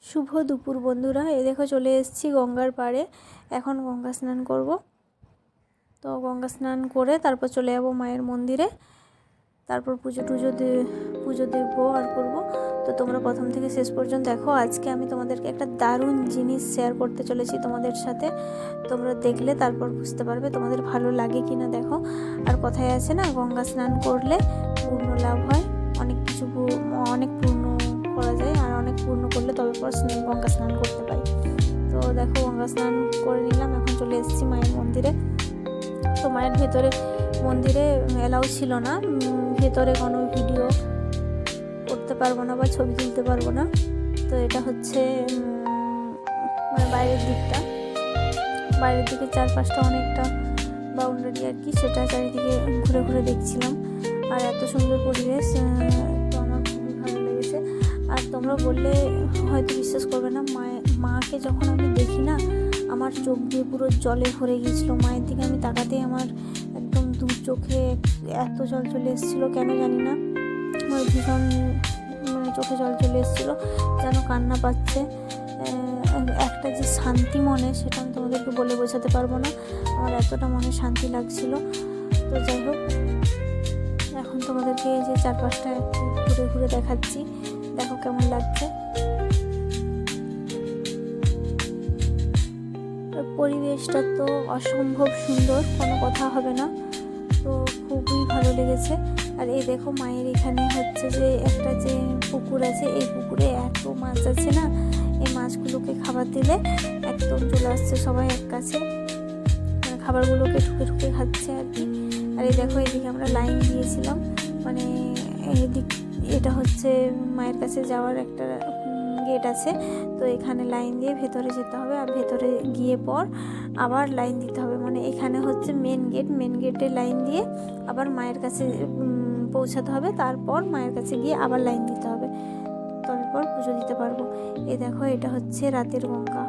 শুভ দুপুর বন্ধুরা, এই দেখো চলে এসেছি গঙ্গার পাড়ে। এখন গঙ্গা স্নান করব। তো গঙ্গা স্নান করে তারপর চলে যাব মায়ের মন্দিরে, তারপর পুজো দেবো আর করব। তো তোমরা প্রথম থেকে শেষ পর্যন্ত দেখো। আজকে আমি তোমাদেরকে একটা দারুণ জিনিস শেয়ার করতে চলেছি তোমাদের সাথে। তোমরা দেখলে তারপর বুঝতে পারবে তোমাদের ভালো লাগে কি না। দেখো, আর কথায় আছে না, গঙ্গা স্নান করলে পূর্ণ লাভ হয়, অনেক কিছু অনেক পূর্ণ করা যায়, আর অনেক পূর্ণ করলে তবে পর গঙ্গা স্নান করতে পাই। তো দেখো, গঙ্গা স্নান করে নিলাম, এখন চলে এসেছি মায়ের মন্দিরে। তো মায়ের ভেতরে মন্দিরে এলাও ছিল না, ভেতরে কোনো ভিডিও করতে পারবো না বা ছবি তুলতে পারবো না। তো এটা হচ্ছে মানে বাইরের দিকে চারপাশটা অনেকটা বাউন্ডারি আর কি, সেটা চারিদিকে ঘুরে ঘুরে দেখছিলাম। আর এত সুন্দর পরিবেশ, তো আমার খুবই ভালো লেগেছে। আর তোমরা বললে হয়তো বিশ্বাস করবে না, মাকে যখন আমি দেখি না, আমার চোখ দিয়ে পুরো জলে ভরে গিয়েছিলো। মায়ের দিকে আমি তাকাতেই আমার একদম দু চোখে এত জল চলে এসেছিলো, কেন জানি না, আমার ভীষণ মানে চোখে জল চলে এসেছিলো, যেন কান্না পাচ্ছে। একটা যে শান্তি মনে, সেটা আমি তোমাদেরকে বলে বোঝাতে পারবো না। আমার এতটা মনে শান্তি লাগছিল। তো যাই হোক, এখন তোমাদেরকে এই যে চারপাশটা একটু ঘুরে ঘুরে দেখাচ্ছি, দেখো কেমন লাগছে। পরিবেশটা তো অসম্ভব সুন্দর, কোনো কথা হবে না। তো খুবই ভালো লেগেছে। আর এই দেখো, মায়ের এখানে হচ্ছে যে একটা যে পুকুর আছে, এই পুকুরে এত মাছ আছে না, এই মাছগুলোকে খাবার দিলে একদম চলে আসছে সবাই এক কাছে, খাবারগুলোকে ঠুকে ঠুকে খাচ্ছে আর কি। আর এই দেখো, এদিকে আমরা লাইন দিয়েছিলাম, মানে এটা হচ্ছে মায়ের কাছে যাওয়ার একটা গেট আছে। তো এখানে লাইন দিয়ে ভেতরে যেতে হবে, আর ভেতরে গিয়ে পর আবার লাইন দিতে হবে। মানে এখানে হচ্ছে মেন গেটে লাইন দিয়ে আবার মায়ের কাছে পৌঁছাতে হবে, তারপর মায়ের কাছে গিয়ে আবার লাইন দিতে হবে, তারপর পুজো দিতে পারবো। এই দেখো, এটা হচ্ছে রাতের গঙ্গা।